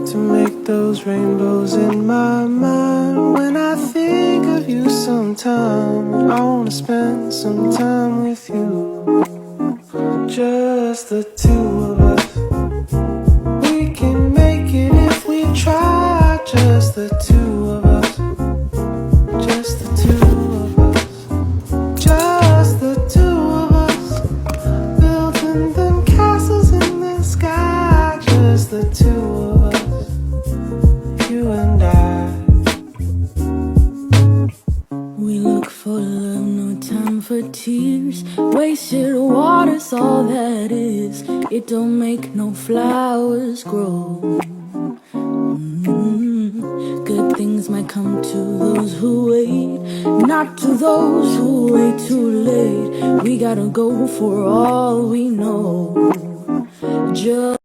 to make those rainbows in my mind. When I think of you sometime, I wanna spend some time with you. Just the two of us. We can make it if we try. Just the two of us. Just the two of us. Just the two of us. Building them castles in the sky. Just the two of us. You and I. We look for love, no time for tears. Wasted water's all that is. It don't make no flowers grow. Good things might come to those who wait, not to those who wait too late. We gotta go for all we know. Just